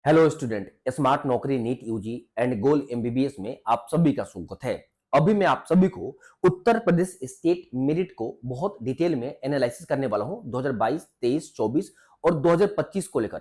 Hello student, smart Naukri NEET UG and goal MBBS में आप सभी का स्वागत है। अभी मैं आप सभी को उत्तर प्रदेश स्टेट मेरिट को बहुत डिटेल में एनालिसिस करने वाला हूं 2022, 23, 24 और 2025 को लेकर।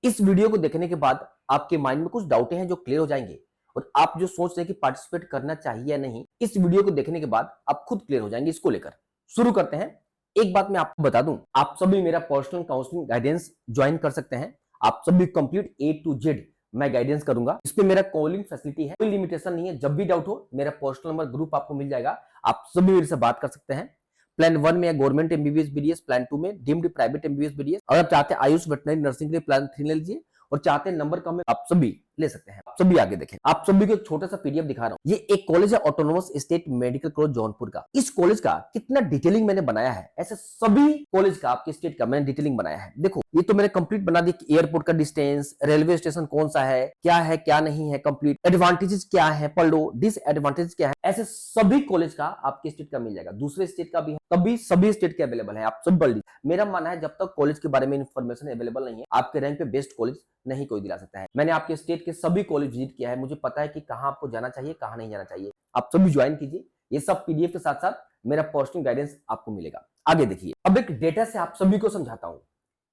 इस वीडियो को देखने के बाद आपके माइंड में कुछ डाउटें हैं जो क्लियर हो जाएंगे और आप जो सोच रहे हैं कि पार्टिसिपेट करना चाहिए या नहीं, इस वीडियो को देखने के बाद आप खुद क्लियर हो जाएंगे इसको लेकर। शुरू करते हैं। एक बात मैं आपको बता दूं, आप सभी मेरा पर्सनल काउंसलिंग गाइडेंस ज्वाइन कर सकते हैं। आप सभी कंप्लीट ए टू जेड मैं गाइडेंस करूंगा। इस पे मेरा कॉलिंग फैसिलिटी है, कोई लिमिटेशन नहीं है। जब भी डाउट हो मेरा पर्सनल नंबर ग्रुप आपको मिल जाएगा, आप सभी मेरे से बात कर सकते हैं। प्लान 1 में गवर्नमेंट एमबीबीएस बीडीएस, प्लान 2 में डीम्ड प्राइवेट एमबीबीएस बीडीएस। अगर आप चाहते हैं आयुष वेटनरी नर्सिंग के लिए प्लान 3 ले लीजिए और चाहते हैं नंबर कम है, आप सभी ले सकते हैं। आप सभी आगे देखें, आप सभी को एक छोटा सा पीडीएफ दिखा रहा हूं। ये एक कॉलेज है autonomous state medical college Jaunpur का। इस कॉलेज का कितना डिटेलिंग मैंने बनाया है, ऐसे सभी कॉलेज का आपके स्टेट का मैंने डिटेलिंग बनाया है। देखो ये तो मैंने कंप्लीट बना दी कि एयरपोर्ट का डिस्टेंस, रेलवे स्टेशन कौन सा है क्या नहीं है, कंप्लीट एडवांटेजेस क्या है पढ़ लो, डिसएडवांटेज क्या है। ऐसे सभी कॉलेज का आपके स्टेट का मिल जाएगा, दूसरे स्टेट का भी है, तभी सभी स्टेट के अवेलेबल है। आप सब पढ़ लीजिए। मेरा मानना है जब तक कॉलेज के बारे में इंफॉर्मेशन अवेलेबल नहीं है, आपके रैंक पे बेस्ट कॉलेज नहीं कोई दिला सकता है। मैंने आपके स्टेट के सभी कॉलेज विजिट किया है, मुझे पता है कि कहां आपको जाना चाहिए कहां नहीं जाना चाहिए। आप सभी ज्वाइन कीजिए। ये सब पीडीएफ के साथ साथ मेरा पर्सनल गाइडेंस आपको मिलेगा। आगे देखिए, अब एक डेटा से आप सभी को समझाता हूं।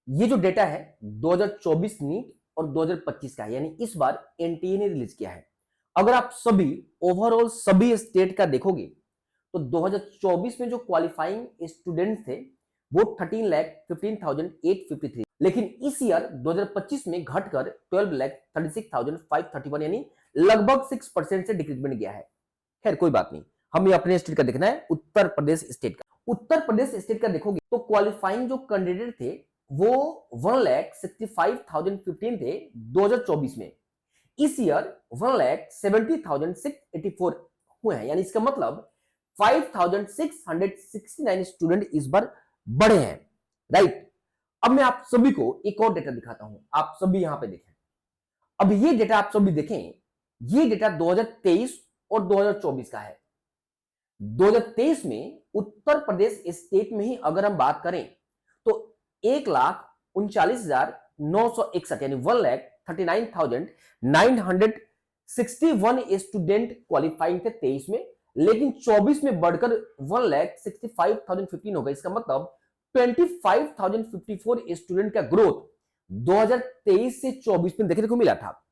ये जो डेटा है 2024 नीट और 2025 का है, यानी इस बार एनटीए ने रिलीज किया है। अगर आप सभी ओवरऑल सभी स्टेट का देखोगे तो 2024 में जो क्वालिफाइंग स्टूडेंट्स थे वो 13,15,853, लेकिन इस ईयर 2025 में घटकर 12,36,531, यानी लगभग 6% से डिक्रीजमेंट गया है। खैर कोई बात नहीं, हमें अपने स्टेट का देखना है, उत्तर प्रदेश स्टेट का। उत्तर प्रदेश स्टेट का देखोगे तो क्वालिफाइंग जो कैंडिडेट थे वो 1,65,015 थे 2024 में। इस ईयर 1,70,684 हुए हैं, यानी इसका मतलब 5,669 स्टूडेंट इस बार बढ़े हैं, राइट। अब मैं आप सभी को एक और डेटा दिखाता हूं, आप सभी यहां पे देखें। अब ये डेटा आप सभी देखें, ये डेटा 2023 और 2024 का है। 2023 में उत्तर प्रदेश स्टेट में ही अगर हम बात करें तो 1,39,961 यानी 1,39,961 स्टूडेंट क्वालिफाइंग थे 23 में, लेकिन 24 में बढ़कर 1,65,015 हो गया। इसका मतलब 25,054 स्टूडेंट का ग्रोथ 2023 से 24 में देखने को मिला था।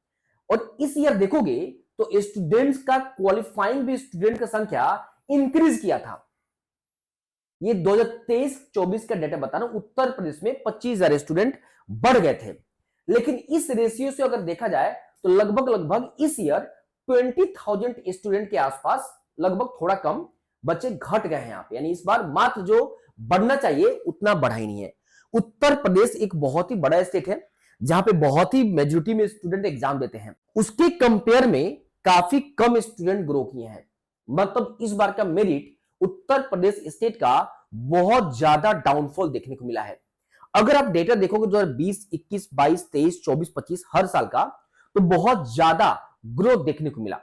और इस ईयर देखोगे तो स्टूडेंट्स का क्वालिफाइंग भी स्टूडेंट का संख्या इंक्रीज किया था। ये 2023-24 का डेटा बता रहा हूं, उत्तर प्रदेश में 25,000 स्टूडेंट बढ़ गए थे। लेकिन इस रेशियो से अगर देखा जाए तो लगभग इस ईयर 20,000 स्टूडेंट के आसपास, लगभग थोड़ा कम बच्चे घट गए हैं यहाँ पे, यानी इस बार मात्र जो बढ़ना चाहिए उतना बढ़ा ही नहीं है। उत्तर प्रदेश एक बहुत ही बड़ा स्टेट है जहां पे बहुत ही मेजोरिटी में स्टूडेंट एग्जाम देते हैं, उसके कंपेयर में काफी कम स्टूडेंट ग्रो किए हैं। मतलब इस बार का मेरिट उत्तर प्रदेश स्टेट का बहुत ज्यादा डाउनफॉल देखने को मिला है। अगर आप डेटा देखोगे 2020, 21, 22, 23, 24, 25 हर साल का, तो बहुत ज्यादा ग्रोथ देखने को मिला।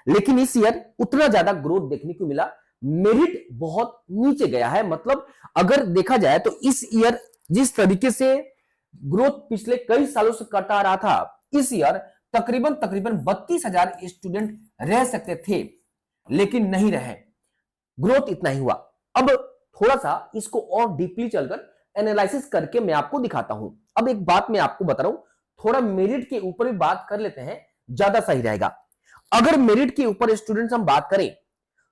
लेकिन इस ईयर उतना ज्यादा ग्रोथ देखने को मिला, मेरिट बहुत नीचे गया है। मतलब अगर देखा जाए तो इस ईयर जिस तरीके से ग्रोथ पिछले कई सालों से कटा आ रहा था, इस ईयर तकरीबन 32,000 स्टूडेंट रह सकते थे, लेकिन नहीं रहे, ग्रोथ इतना ही हुआ। अब थोड़ा सा इसको और डीपली चलकर एनालिसिस करके मैं आपको दिखाता हूं। अब एक बात मैं आपको बता रहा हूं, थोड़ा मेरिट के ऊपर भी बात कर लेते हैं, ज्यादा सही रहेगा। अगर मेरिट के ऊपर स्टूडेंट्स हम बात करें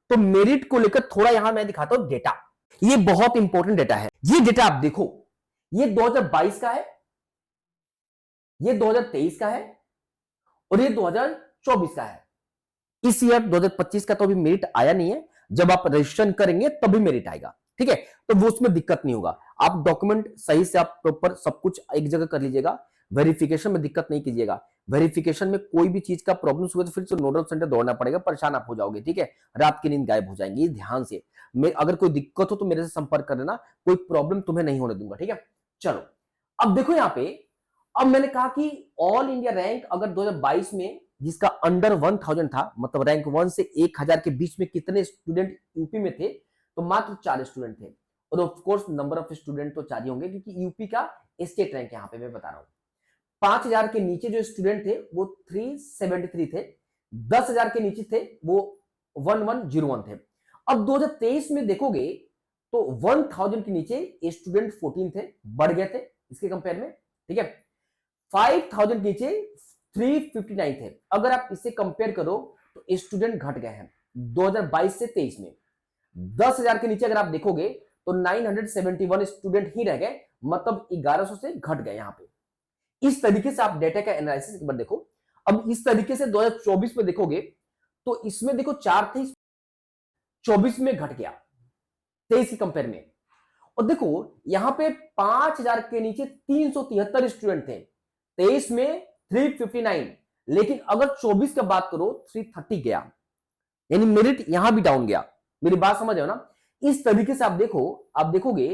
तो मेरिट को लेकर थोड़ा यहां मैं दिखाता हूं डेटा। ये बहुत इंपॉर्टेंट डेटा है। ये डेटा आप देखो, ये 2022 का है, ये 2023 का है और ये 2024 का है। इस ईयर 2025 का तो अभी मेरिट आया नहीं है, जब आप रजिस्ट्रेशन करेंगे तभी मेरिट आएगा, ठीक है। तो वो उसमें दिक्कत नहीं होगा। आप डॉक्यूमेंट सही से आप प्रॉपर सब कुछ एक जगह कर लीजिएगा, वेरिफिकेशन में दिक्कत नहीं कीजिएगा। वेरिफिकेशन में कोई भी चीज का प्रॉब्लम हुआ तो फिर से नोडल सेंटर दौड़ना पड़ेगा, परेशान आप हो जाओगे, ठीक है। रात की नींद गायब हो जाएंगी, ध्यान से। अगर कोई दिक्कत हो तो मेरे से संपर्क कर लेना, कोई प्रॉब्लम तुम्हें नहीं होने दूंगा, ठीक है। चलो अब देखो यहाँ पे, अब मैंने कहा कि ऑल इंडिया रैंक अगर 2022 में जिसका अंडर 1000 था, मतलब रैंक 1 से 1000 के बीच में कितने स्टूडेंट यूपी में थे, तो मात्र 4 स्टूडेंट थे। और of course number of student तो 4 ही होंगे क्योंकि यूपी का स्टेट रैंक यहां पे मैं बता रहा हूं। 5,000 के नीचे जो स्टूडेंट थे वो 373 थे, 10,000 के नीचे थे वो 1101 थे। अब 2023 में देखोगे तो 1000 के नीचे स्टूडेंट 14 थे, बढ़ गए थे इसके कंपेयर में, ठीक है। 5000 के नीचे 359 थे। अगर आप इसे कंपेयर करो तो स्टूडेंट घट गए हैं 2022 से 23 में। 10,000 के नीचे अगर आप देखोगे तो 971 स्टूडेंट ही रह गए, मतलब 1100 से घट गए यहां पे। इस तरीके से आप डेटा का एनालिसिस एक बार देखो। अब इस तरीके से 2024 में देखोगे तो इसमें देखो 4 थे, 24 में घट गया 23 के कंपेयर में। और देखो यहां पे 5,000 के नीचे 373 स्टूडेंट थे, 23 में 359, लेकिन अगर 24 का बात करो 330 गया, यानी मेरिट यहां भी डाउन गया। मेरी बात समझ रहे हो ना? इस तरीके से आप देखोगे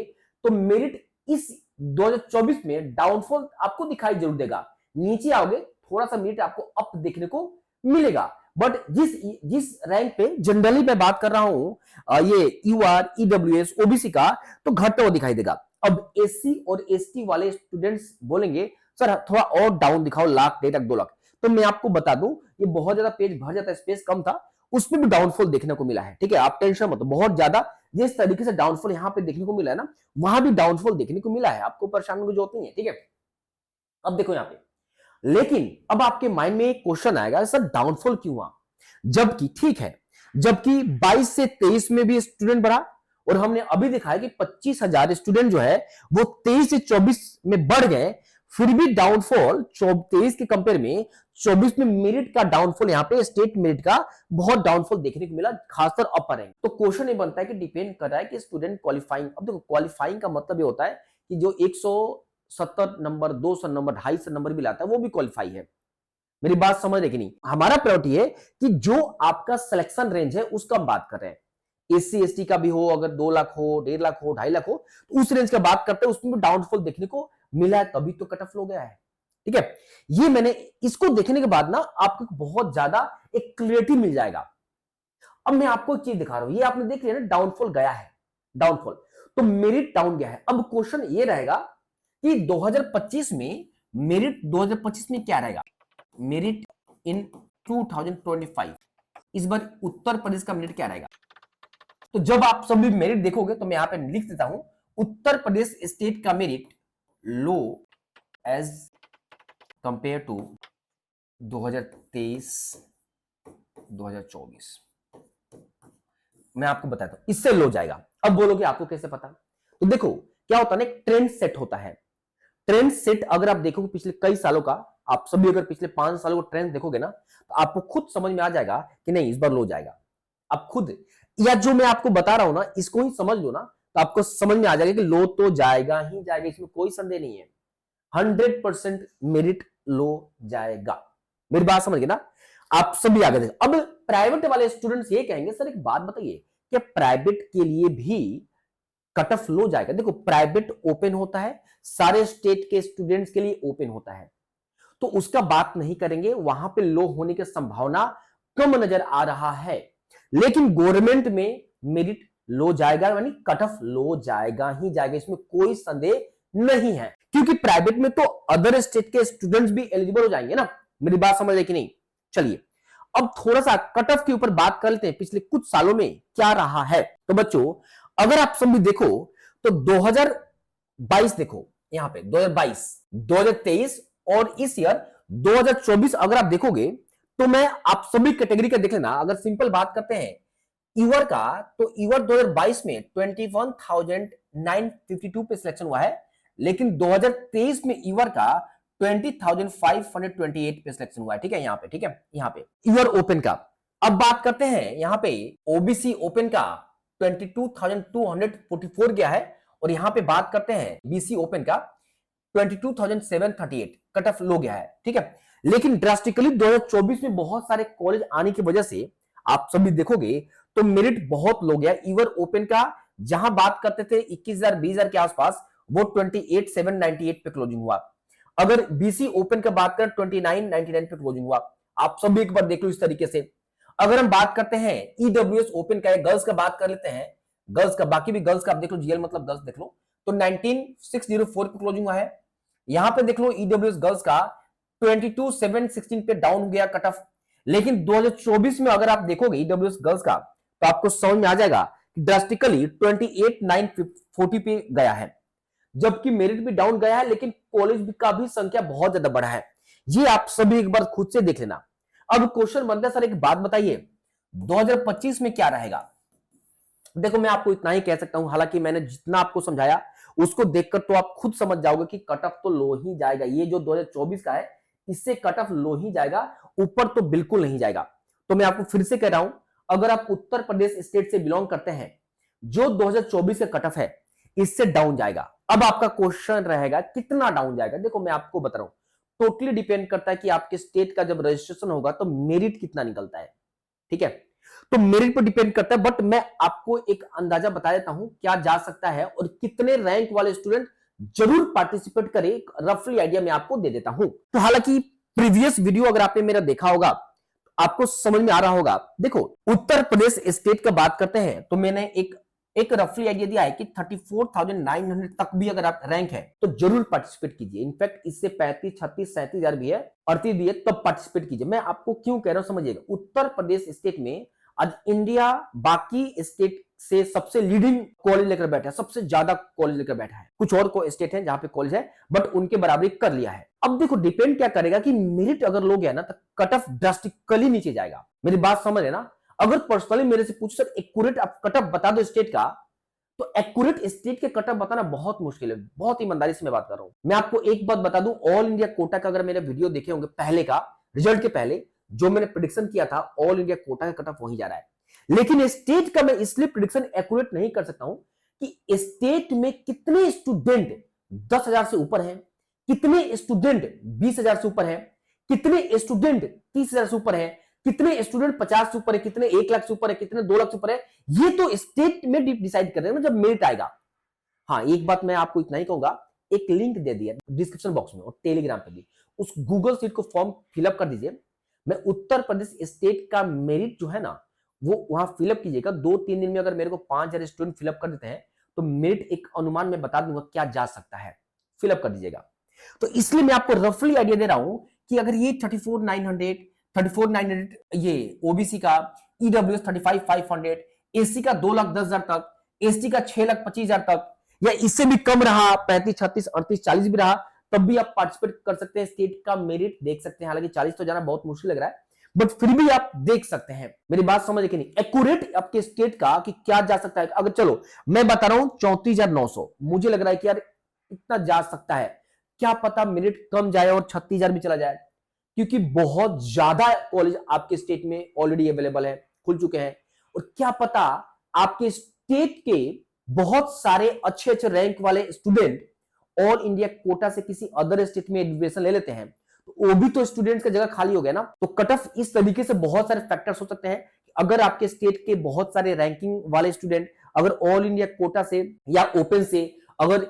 तो मेरिट इस 2024 में डाउनफॉल आपको दिखाई जरूर देगा। नीचे आओगे थोड़ा सा मेरिट आपको अप देखने को मिलेगा, बट जिस रैंक पे जनरली मैं बात कर रहा हूं ये यूआर, ईडब्ल्यूएस, ओबीसी का, तो घटता हुआ दिखाई देगा। अब एससी और एसटी वाले स्टूडेंट्स बोलेंगे सर थोड़ा और डाउन दिखाओ, 1,00,000, 1.5 लाख, 2 लाख। तो मैं आपको बता दूं ये बहुत ज्यादा पेज भर जाता है, स्पेस कम था, उसमें भी डाउनफॉल देखने को मिला है, ठीक है। आप टेंशन मत, बहुत ज्यादा जिस तरीके से डाउनफॉल यहां पे देखने को मिला है ना, वहां भी डाउनफॉल देखने को मिला है, आपको परेशान होने की जरूरत नहीं है, ठीक है। अब देखो यहां पे, लेकिन अब आपके माइंड में एक क्वेश्चन आएगा सर डाउनफॉल क्यों हुआ, जबकि ठीक है, जबकि 22 से 23 में भी स्टूडेंट बढ़ा, और हमने अभी देखा है कि 25,000 स्टूडेंट जो है वो 23 से 24 में बढ़ गए, फिर भी डाउनफॉल 23 के कंपेयर में 24 में मेरिट का डाउनफॉल, यहां पे स्टेट मेरिट का बहुत डाउनफॉल देखने को मिला, खासकर अपर रैंक। तो क्वेश्चन ये बनता है कि डिपेंड कर रहा है कि स्टूडेंट क्वालिफाइंग, अब देखो क्वालिफाइंग का मतलब ये होता है कि जो 170 नंबर, 200 नंबर, 250 नंबर भी लाता है वो भी क्वालिफाई है। मेरी बात समझ रहे कि नहीं? हमारा प्रायोरिटी है कि जो आपका सिलेक्शन रेंज है उसका हम बात कर रहे हैं। एससी एसटी का भी हो, अगर 2 लाख हो, 1.5 लाख हो, 2.5 लाख हो, तो उस रेंज का बात करते हैं, उसमें भी डाउनफॉल देखने को मिला है, तभी तो कट ऑफ लो गया है, ठीक है। ये मैंने इसको देखने के बाद ना आपको बहुत ज्यादा एक क्लियरिटी मिल जाएगा। अब मैं आपको एक चीज दिखा रहा हूं, ये आपने देख लिया ना, डाउनफॉल गया है, डाउनफॉल, तो मेरिट डाउन गया है। अब क्वेश्चन ये रहेगा कि 2025 में मेरिट 2025 में क्या रहेगा, मेरिट इन 2025 इस बार उत्तर प्रदेश का मेरिट क्या रहेगा। तो जब आप सभी मेरिट देखोगे तो मैं यहां पे लिख देता हूं, उत्तर प्रदेश स्टेट का merit low as compare to 2023 2024, मैं आपको बताता हूं इससे लो जाएगा। अब बोलोगे आपको कैसे पता, तो देखो क्या होता है ना, ट्रेंड सेट होता है। ट्रेंड सेट अगर आप देखोगे पिछले कई सालों का, आप सभी अगर पिछले 5 सालों का ट्रेंड देखोगे ना, तो आपको खुद समझ में आ जाएगा कि नहीं इस बार लो जाएगा। आप खुद, या जो मैं आपको बता रहा हूं ना इसको ही समझ लो ना, तो आपको समझ में आ जाएगा कि लो तो जाएगा ही जाएगा, इसमें कोई संदेह नहीं है। 100% मेरिट लो जाएगा। मेरी बात समझ गए ना? आप सभी आगे देखो। अब प्राइवेट वाले स्टूडेंट्स ये कहेंगे सर एक बात बताइए, क्या प्राइवेट के लिए भी कट ऑफ लो जाएगा? देखो प्राइवेट ओपन होता है, सारे स्टेट के स्टूडेंट्स के लिए ओपन होता है, तो उसका बात नहीं करेंगे, वहां पे लो होने की संभावना कम नजर आ रहा है। लेकिन गवर्नमेंट में मेरिट लो जाएगा, यानी कट ऑफ लो जाएगा ही जाएगा, इसमें कोई संदेह नहीं है, क्योंकि प्राइवेट में तो अदर स्टेट के स्टूडेंट्स भी एलिजिबल हो जाएंगे ना। मेरी बात समझ रहे कि नहीं? चलिए अब थोड़ा सा कट ऑफ के ऊपर बात कर लेते हैं, पिछले कुछ सालों में क्या रहा है। तो बच्चों अगर आप सभी देखो तो 2022 देखो, यहां पे 2022, 2023 और इस ईयर 2024 अगर आप देखोगे तो मैं आप सभी कैटेगरी का देख लेना। अगर सिंपल बात करते हैं ईवर का, तो ईवर 2022 में 21,952 पे सिलेक्शन हुआ है, लेकिन 2023 में ईवर का 20,528 पे सिलेक्शन हुआ है, ठीक है। यहाँ पे ठीक है, यहाँ पे ईवर ओपन का। अब बात करते हैं यहाँ पे ओबीसी ओपन का 22,244 गया है, और यहां पे बात करते हैं बीसी ओपन का 22,738, कट ऑफ लो गया है, ठीक है। लेकिन ड्रास्टिकली 2024 में बहुत सारे कॉलेज आने की वजह से आप सभी देखोगे तो मेरिट बहुत लो गया। ईवर ओपन का जहां बात करते थे 21,000 20,000 के आसपास, वो 28,798 पे क्लोजिंग हुआ। अगर बीसी ओपन का बात करें 29,99 पे क्लोजिंग हुआ। आप सभी एक बार देख लो इस तरीके से। अगर हम बात करते हैं ईडब्ल्यूएस ओपन का, गर्ल्स का बात कर लेते हैं, गर्ल्स का, बाकी भी गर्ल्स का आप देख लो, जीएल मतलब गर्ल्स देख लो, तो 19,604 पे क्लोजिंग हुआ है। यहां पे देख लो ईडब्ल्यूएस गर्ल्स का 22,716 पे डाउन हो गया कट ऑफ। लेकिन 2024 में अगर आप देखोगे ईडब्ल्यूएस गर्ल्स का तो आपको समझ में आ जाएगा कि ड्रास्टिकली 28,940 पे गया है, जबकि मेरिट भी डाउन गया है, लेकिन कॉलेज का भी संख्या बहुत ज्यादा बढ़ा है। ये आप सभी एक बार खुद से देख लेना। अब क्वेश्चन बनता है, सर एक बात बताइए 2025 में क्या रहेगा। देखो मैं आपको इतना ही कह सकता हूं, हालांकि मैंने जितना आपको समझाया उसको देखकर तो आप खुद समझ जाओगे कि कट ऑफ तो लो ही जाएगा। ये जो 2024 का है इससे कट ऑफ लो ही जाएगा, ऊपर तो बिल्कुल नहीं जाएगा। तो मैं आपको फिर से कह रहा हूं, अगर आप उत्तर प्रदेश स्टेट से बिलोंग करते हैं, जो 2024 का कट ऑफ है इससे डाउन जाएगा। अब आपका क्वेश्चन रहेगा कितना डाउन जाएगा। देखो मैं आपको बता रहा हूं, टोटली डिपेंड करता है कि आपके स्टेट का जब रजिस्ट्रेशन होगा तो मेरिट कितना निकलता है, ठीक है। तो मेरिट पर डिपेंड करता है, बट मैं आपको एक अंदाजा बता देता हूं क्या जा सकता है और कितने रैंक वाले स्टूडेंट जरूर पार्टिसिपेट करें, रफली आइडिया मैं आपको दे देता हूं। तो हालांकि प्रीवियस वीडियो अगर आपने मेरा देखा होगा तो आपको समझ में आ रहा होगा। देखो उत्तर प्रदेश स्टेट का बात करते हैं तो मैंने एक रफली आइडिया दिया है कि 34,900 तक भी अगर आप रैंक है तो जरूर पार्टिसिपेट कीजिए। इनफैक्ट इससे 35, 36, 37 हजार भी है, 38 भी है, तब पार्टिसिपेट कीजिए। मैं आपको क्यों कह रहा हूं समझिएगा। उत्तर प्रदेश स्टेट में आज इंडिया बाकी स्टेट से सबसे लीडिंग कॉलेज लेकर बैठा है, सबसे ज्यादा कॉलेज लेकर बैठा है। कुछ और को स्टेट है जहां पे कॉलेज है बट उनके बराबरी कर लिया है। अब देखो डिपेंड क्या करेगा कि मेरिट अगर लोग है ना तो कट ऑफ ड्रास्टिकली नीचे जाएगा। मेरी बात समझ है ना। अगर पर्सनली मेरे से पूछ सर एक्यूरेट आप कट ऑफ बता दो स्टेट का, तो एक्यूरेट स्टेट के कट ऑफ बताना बहुत मुश्किल है। बहुत ईमानदारी से मैं बात कर रहा हूं। मैं आपको एक बात बता दूं, ऑल इंडिया कोटा का अगर मेरे वीडियो देखे होंगे पहले का, रिजल्ट के पहले जो मैंने प्रेडिक्शन किया था, ऑल इंडिया कोटा का कट ऑफ वहीं जा रहा है। लेकिन स्टेट का मैं इसलिए प्रेडिक्शन एक्यूरेट नहीं कर सकता हूं कि स्टेट में कितने स्टूडेंट 10,000 से ऊपर हैं, कितने स्टूडेंट 20,000 से ऊपर हैं, कितने स्टूडेंट 30,000 से ऊपर हैं, कितने स्टूडेंट 50 से ऊपर है, कितने 1 लाख से ऊपर है, कितने 2 लाख से ऊपर है। ये तो स्टेट में डिसाइड कर रहे हैं ना जब मेरिट आएगा। हाँ एक बात मैं आपको इतना ही कहूंगा, एक लिंक दे दिया डिस्क्रिप्शन बॉक्स में और टेलीग्राम पे भी, उस गूगल सीट को फॉर्म फिलअप कर दीजिए। मैं उत्तर प्रदेश स्टेट का मेरिट जो है ना वो वहां फिलअप कीजिएगा। 2-3 दिन में अगर मेरे को 5,000 स्टूडेंट फिलअप कर देते हैं तो मेरिट एक अनुमान में बता दूंगा क्या जा सकता है, फिलअप कर दीजिएगा। तो इसलिए मैं आपको रफली आइडिया दे रहा हूं कि अगर ये 34,900 ये ओबीसी का, ईडब्ल्यूएस 35,500, एससी का 2,10,000 तक, एसटी का 6,25,000 तक, या इससे भी कम रहा 35, 36, 38, 40 भी रहा, तब भी आप पार्टिसिपेट कर सकते हैं। स्टेट का मेरिट देख सकते हैं। हालांकि 40 तो जाना बहुत मुश्किल लग रहा है बट फिर भी आप देख सकते हैं। मेरी बात समझ कि नहीं, एक्यूरेट आपके स्टेट का कि क्या जा सकता है। अगर चलो मैं बता रहा हूं 34,900, मुझे लग रहा है कि यार इतना जा सकता है, क्या पता मेरिट कम जाए और 36,000 भी चला जाए, क्योंकि बहुत ज्यादा कॉलेज आपके स्टेट में ऑलरेडी अवेलेबल है, खुल चुके हैं। और क्या पता आपके स्टेट के बहुत सारे अच्छे अच्छे रैंक वाले स्टूडेंट ऑल इंडिया कोटा से किसी अदर स्टेट में एडमिशन ले लेते हैं, तो वो भी तो स्टूडेंट्स का जगह खाली हो गया ना। तो कट ऑफ इस तरीके से बहुत सारे फैक्टर्स हो सकते हैं। अगर आपके स्टेट के बहुत सारे रैंकिंग वाले स्टूडेंट अगर ऑल इंडिया कोटा से या ओपन से अगर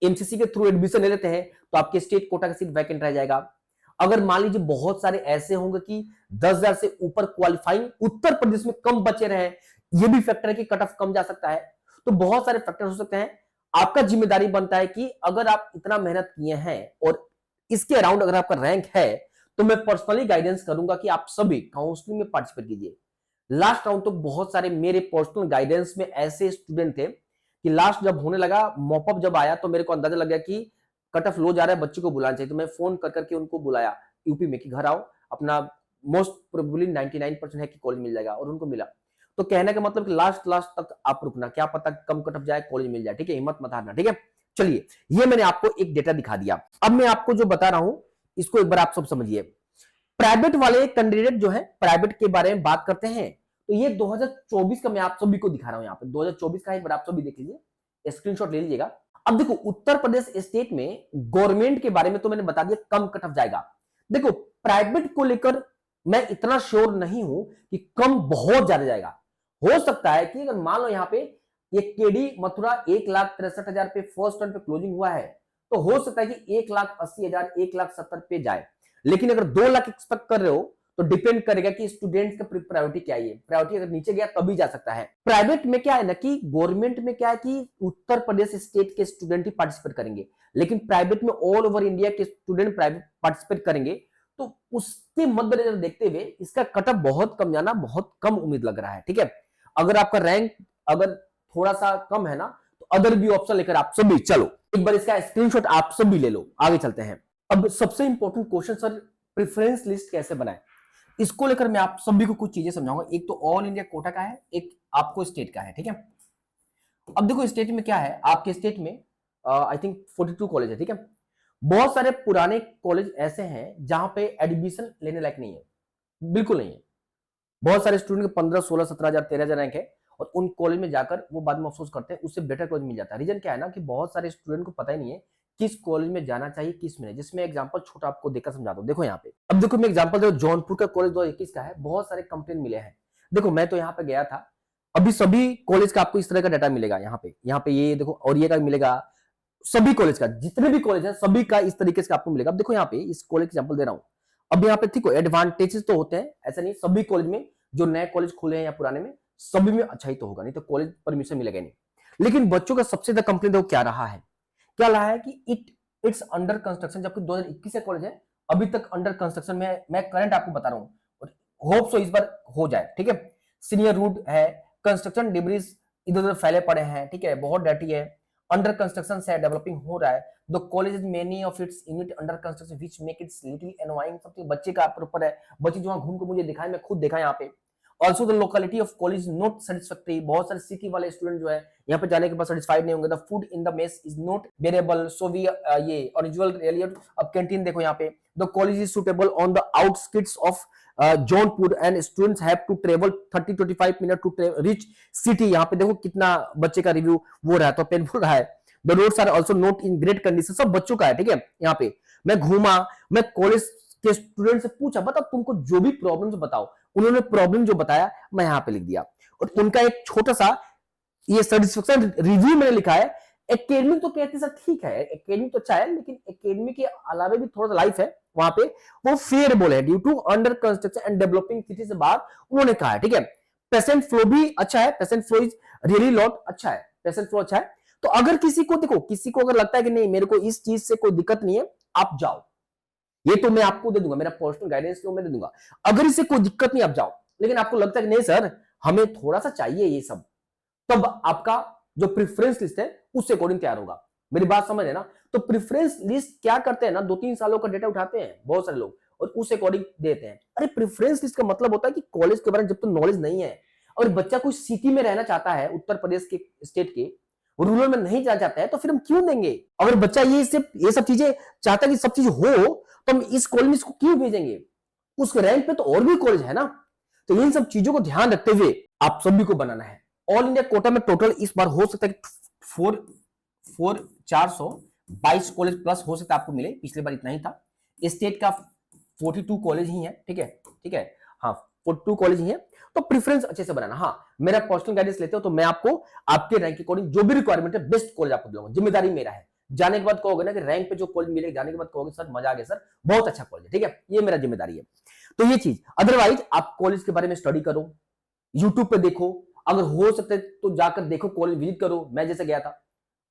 एमसीसी के थ्रू एडमिशन ले लेते हैं तो आपके स्टेट कोटा का सीट वैकेंट रह जाएगा। अगर मान लीजिए बहुत सारे ऐसे होंगे कि 10,000 से ऊपर क्वालिफाइंग उत्तर प्रदेश में कम बचे रहे, ये भी फैक्टर है कि कट ऑफ कम जा सकता है। तो बहुत सारे फैक्टर हो सकते हैं। आपका जिम्मेदारी बनता है कि अगर आप इतना मेहनत किए हैं और इसके अराउंड अगर आपका रैंक है तो मैं पर्सनली गाइडेंस करूंगा कि आप सभी काउंसलिंग में पार्टिसिपेट कीजिए। लास्ट राउंड तो बहुत सारे मेरे पर्सनल गाइडेंस में ऐसे स्टूडेंट थे कि लास्ट जब होने लगा, मॉपअप जब आया तो मेरे को अंदाजा लग गया कि कट ऑफ लो जा रहा है, बच्चे को बुलाना चाहिए। तो मैं फोन कर करके उनको बुलाया यूपी में कि घर आओ, अपना मोस्ट प्रोबेबली 99% है कि कॉलेज मिल जाएगा, और उनको मिला। तो कहने का मतलब कि लास्ट तक आप रुकना, क्या पता कम कट ऑफ जाए कॉलेज मिल जाए, ठीक है, हिम्मत मत हारना, ठीक है। चलिए ये मैंने आपको एक डेटा दिखा दिया। अब मैं आपको जो बता रहा हूं इसको एक बार आप सब समझिए। प्राइवेट वाले कैंडिडेट जो है प्राइवेट के बारे में बात करते हैं, तो ये 2024 का मैं आप सभी को दिखा रहा हूं। यहाँ पे 2024 का एक बार आप सभी देख लीजिए, स्क्रीनशॉट ले लीजिएगा। अब देखो उत्तर प्रदेश स्टेट में गवर्नमेंट के बारे में तो मैंने बता दिया कम कट ऑफ जाएगा। देखो प्राइवेट को लेकर मैं इतना श्योर नहीं हूं कि कम बहुत ज्यादा जाएगा। हो सकता है कि अगर मान लो यहाँ पे ये केडी मथुरा 1,63,000 पे फर्स्ट टर्न पे क्लोजिंग हुआ है, तो हो सकता है कि 1,80,000, 1,70,000 पे जाए। लेकिन अगर 2 लाख एक्सपेक्ट कर रहे हो तो डिपेंड करेगा कि स्टूडेंट्स का प्रायोरिटी क्या है। प्रायोरिटी अगर नीचे गया तभी जा सकता है। प्राइवेट में क्या है ना कि गवर्नमेंट में क्या है कि उत्तर प्रदेश स्टेट के स्टूडेंट ही पार्टिसिपेट करेंगे, लेकिन प्राइवेट में ऑल ओवर इंडिया के स्टूडेंट प्राइवेट पार्टिसिपेट करेंगे, तो उसके मद्देनजर देखते हुए इसका कटअप बहुत कम जाना बहुत कम उम्मीद लग रहा है। ठीक है, अगर आपका रैंक अगर थोड़ा सा कम है ना, तो अदर भी ऑप्शन लेकर आप सभी चलो एक बार इसका स्क्रीनशॉट आप सभी ले लो। आगे चलते हैं। अब सबसे important question sir, preference list कैसे बनाएं, इसको लेकर मैं आप सभी को कुछ चीजें समझाऊंगा। एक तो ऑल इंडिया कोटा का है, एक आपको स्टेट का है। ठीक है, अब देखो स्टेट में क्या है, आपके स्टेट में आई थिंक 42 कॉलेज है। ठीक है, बहुत सारे पुराने कॉलेज ऐसे हैं जहां पे एडमिशन लेने लायक नहीं है, बिल्कुल नहीं है। बहुत सारे स्टूडेंट के 15, 16, 17,000, 13,000 रैंक है, और उन कॉलेज में जाकर वो बाद में अफसोस करते हैं, उससे बेटर कॉलेज मिल जाता है। रीजन क्या है ना, कि बहुत सारे स्टूडेंट को पता ही नहीं है किस कॉलेज में जाना चाहिए, किस में नहीं। जिसमें एग्जांपल छोटा आपको देकर समझाता हूं। देखो यहाँ पे, अब देखो मैं एग्जांपल देखो, जौनपुर का कॉलेज 2021 का है, बहुत सारे कंप्लेंट मिले हैं। देखो मैं तो यहाँ पे गया था, अभी सभी कॉलेज का आपको इस तरह का डाटा मिलेगा। यहाँ पे ये देखो, और ये का मिलेगा, सभी कॉलेज का, जितने भी कॉलेज है सभी का इस तरीके से आपको मिलेगा। अब देखो यहाँ पे इस कॉलेज एग्जांपल दे रहा हूँ। अब यहाँ पे ठीक है, एडवांटेजेस तो होते हैं, ऐसा नहीं सभी कॉलेज में, जो नए कॉलेज खुले हैं या पुराने में, सभी में अच्छा ही तो होगा, नहीं तो कॉलेज परमिशन मिलेगा नहीं। लेकिन बच्चों का सबसे ज्यादा कंप्लेंट देखो क्या रहा है, क्या रहा है कि इट्स अंडर कंस्ट्रक्शन। जबकि 2021 से कॉलेज है, अभी तक अंडर कंस्ट्रक्शन में। मैं करंट आपको बता रहा हूँ, और होप सो इस बार हो जाए। ठीक है, सीनियर रूट है, कंस्ट्रक्शन डिब्रीज इधर उधर फैले पड़े हैं। ठीक है, बहुत डर्टी है, अंडर कंस्ट्रक्शन से डेवलपिंग हो रहा है। The college is many of its unit under construction which make it's little annoying. सबसे बच्चे का ऊपर है, बच्चे जो वहां घूम के मुझे दिखाए, मैं खुद देखा यहाँ पे। Also the locality of college not satisfactory. बहुत सारे सिटी वाले स्टूडेंट जो है यहाँ पे जाने के बाद सेटिस्फाइड नहीं होंगे। The food in the mess is not variable, so we ये अनयूजुअल रियलिटी। अब कैंटीन देखो यहाँ पे, the college is suitable on the outskirts of Jaunpur and students have to travel 30-25 minute to reach city. यहाँ पे देखो कितना बच्चे का रिव्यू वो रहा है, तो पेनफुल रहा है। The roads are also not in great condition. सब बच्चों का है। ठीक है, यहाँ पे मैं घूमा, मैं कॉलेज के स्टूडेंट से पूछा, बताओ तुमको जो भी प्रॉब्लम्स बताओ। उन्होंने प्रॉब्लम जो बताया मैं यहाँ पे लिख दिया, और उनका एक छोटा सा ये सेटिस्फेक्शन रिव्यू मैंने लिखा है। एकेडमिक तो कहते सर ठीक है, एकेडमिक तो अच्छा है, लेकिन एकेडमिक के अलावा भी थोड़ा सा लाइफ है वहां पे, वो फेयरेबल है due to under construction and developing city से बाहर, उन्होंने कहा है। ठीक है, पेशेंट फ्लो भी अच्छा है, patient flow is really lot अच्छा है, पेशेंट फ्लो अच्छा है। तो अगर किसी को देखो, किसी को अगर लगता है कि नहीं मेरे को इस चीज से कोई दिक्कत नहीं है, आप जाओ, ये तो मैं आपको दे दूंगा, मेरा पर्सनल गाइडेंस तो मैं दे दूंगा। अगर इससे कोई दिक्कत नहीं, आप जाओ। लेकिन आपको लगता है कि नहीं सर हमें थोड़ा सा चाहिए ये सब, तब आपका जो प्रेफरेंस लिस्ट है उससे अकॉर्डिंग तैयार होगा। मेरी बात समझ है ना। तो प्रेफरेंस लिस्ट क्या करते हैं ना, 2-3 सालों का डेटा उठाते हैं बहुत सारे लोग, और उस अकॉर्डिंग देते हैं। अरे प्रेफरेंस लिस्ट का मतलब होता है कि कॉलेज के बारे में जब तो नॉलेज नहीं है, और बच्चा कोई सिटी में रहना चाहता है, उत्तर प्रदेश के स्टेट के, रूरल में नहीं जाना चाहता है, तो फिर हम क्यों देंगे। अगर बच्चा ये सब चीजें चाहता है कि सब चीज हो, तो हम इस कॉलेज में इसको क्यों भेजेंगे। उस रैंक पे तो और भी कॉलेज है ना। तो इन सब चीजों को ध्यान रखते हुए आप सभी को बनाना है। ऑल इंडिया कोटा में टोटल इस बार हो सकता है कि 422 कॉलेज प्लस हो सकता है आपको मिले, पिछली बार इतना ही था। स्टेट का 42 कॉलेज ही है। ठीक है, ठीक है, हाँ 42 कॉलेज ही है। तो प्रेफरेंस अच्छे से बनाना। हाँ, मेरा पर्सनल गाइडेंस लेते हो तो मैं आपको आपके रैंक के अकॉर्डिंग जो भी रिक्वायरमेंट है बेस्ट कॉलेज आपको दिलाऊंगा, जिम्मेदारी मेरा है। जाने के बाद कहोगे ना कि रैंक पे जो कॉलेज मिलेगा, जाने के बाद कहोगे सर मजा आ गया सर, बहुत अच्छा कॉलेज है। ठीक है, ये मेरा जिम्मेदारी है। तो ये चीज, अदरवाइज आप कॉलेज के बारे में स्टडी करो, यूट्यूब पे देखो, अगर हो सकता है तो जाकर देखो, कॉलेज विजिट करो, मैं जैसे गया था।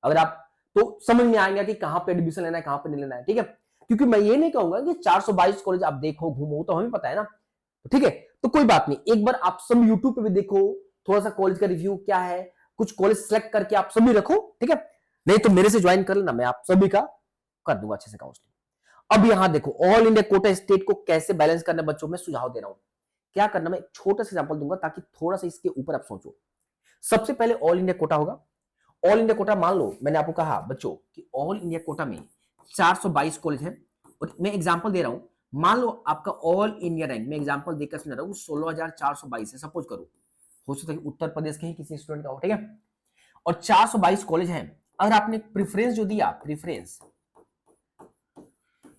अगर आप तो समझ में आएगा कि कहां पे एडमिशन लेना है, कहां पे नहीं लेना है। ठीक है, क्योंकि मैं ये नहीं कहूंगा कि 422 कॉलेज आप देखो घूमो, तो हमें पता है ना। ठीक है, तो कोई बात नहीं, एक बार आप सब यूट्यूब पे भी देखो, थोड़ा सा कॉलेज का रिव्यू क्या है, कुछ कॉलेज सेलेक्ट करके आप सभी रखो। ठीक है, नहीं तो मेरे से ज्वाइन कर लेना, मैं आप सभी का कर दूंगा अच्छे से काउंसलिंग। अब यहां देखो, ऑल इंडिया कोटा स्टेट को कैसे बैलेंस करना, बच्चों में सुझाव दे रहा हूं क्या करना। मैं एक छोटा सा एग्जांपल दूंगा ताकि थोड़ा सा इसके ऊपर आप सोचो। सबसे पहले ऑल इंडिया कोटा होगा। ऑल इंडिया कोटा मान लो, मैंने आपको कहा बच्चों कि ऑल इंडिया कोटा में 422 कॉलेज है, और मैं एग्जांपल दे रहा हूं। मान लो आपका ऑल इंडिया रैंक, मैं एग्जांपल देकर समझा रहा हूं, 16,422 है। सपोज करो, हो सकता है कि उत्तर प्रदेश के ही किसी स्टूडेंट का हो। ठीक है, और 422 कॉलेज हैं। अगर आपने प्रेफरेंस जो दिया, प्रेफरेंस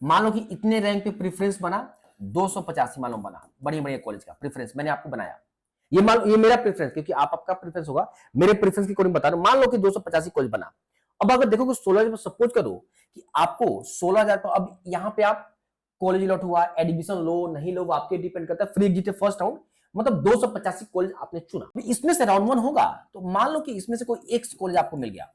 मान लो कि इतने रैंक पे प्रेफरेंस बना 285, मान लो बना, बढ़िया बढ़िया कॉलेज का प्रेफरेंस मैंने आपको बनाया। ये मान लो ये मेरा प्रेफरेंस, क्योंकि आपका प्रेफरेंस होगा, मेरे प्रेफरेंस के अकॉर्डिंग बता रहा हूं। मान लो कि 285 कॉलेज बना। अब अगर देखो कि 16,000, सपोज करो कि आपको 16,000 पर, अब यहां पे आप कॉलेज लॉट हुआ, एडमिशन लो नहीं लो वो आपके डिपेंड करता है। फ्री एग्जिट फर्स्ट राउंड, मतलब 285 कॉलेज आपने चुना, इसमें से राउंड 1 होगा, तो मान लो कि इसमें से कोई एक कॉलेज आपको मिल गया।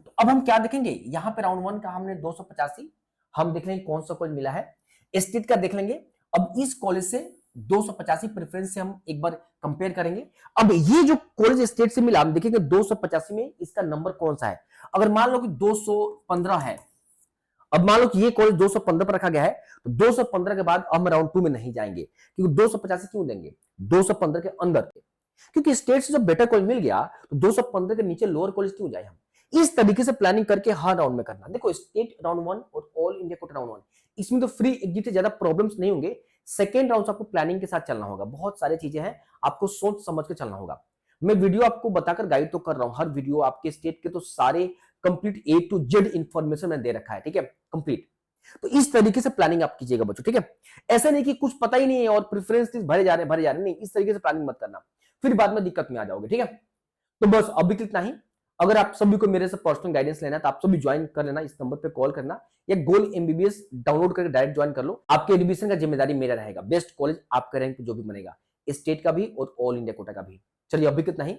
तो अब हम क्या देखेंगे, यहां पे राउंड 1 का हमने 285, हम देख लेंगे कौन सा कॉलेज मिला है। स्टेट का देख लेंगे। अब इस कॉलेज से 285 प्रेफरेंस से हम एक बार कंपेयर करेंगे। अब ये जो कॉलेज स्टेट से मिला, हम देखेंगे 285 में इसका नंबर कौन सा है। अगर मान लो कि 215 है, अब मान लो कि ये कॉलेज 215 पर रखा गया है, तो 215 के बाद हम राउंड 2 में नहीं जाएंगे, क्योंकि 285 क्यों देंगे, 215 के अंदर के, क्योंकि स्टेट से जब बेटर कॉलेज मिल गया तो 215 के नीचे लोअर कॉलेज क्यों जाए हम। इस तरीके से प्लानिंग करके हर राउंड में करना। देखो स्टेट राउंड 1 और ऑल इंडिया कोटा राउंड 1, इसमें तो फ्री एग्जिट से ज्यादा प्रॉब्लम्स नहीं होंगे। सेकेंड राउंड से आपको प्लानिंग के साथ चलना होगा, बहुत सारी चीजें हैं, आपको सोच समझ के चलना होगा। मैं वीडियो आपको बताकर गाइड तो कर रहा हूं, हर वीडियो आपके स्टेट के तो सारे complete A to Z information मैंने दे रखा है, ठीक है, कंप्लीट। तो इस तरीके से प्लानिंग आप कीजिएगा बच्चों, ठीक है। ऐसा नहीं कि कुछ पता ही नहीं है और प्रेफरेंस लिस्ट भरे जा रहे नहीं, इस तरीके से प्लानिंग मत करना, फिर बाद में दिक्कत में आ जाओगे, ठीक है। तो बस अभी तक इतना ही। अगर आप सभी को मेरे से पर्सनल गाइडेंस लेना है तो आप सभी ज्वाइन कर लेना, इस नंबर पे कॉल करना, या गोल एमबीबीएस डाउनलोड करके डायरेक्ट ज्वाइन कर लो। आपके एडमिशन का जिम्मेदारी मेरा रहेगा, बेस्ट कॉलेज आपका रैंक जो भी बनेगा, स्टेट का भी और ऑल इंडिया कोटा का भी। चलिए अभी तक इतना ही।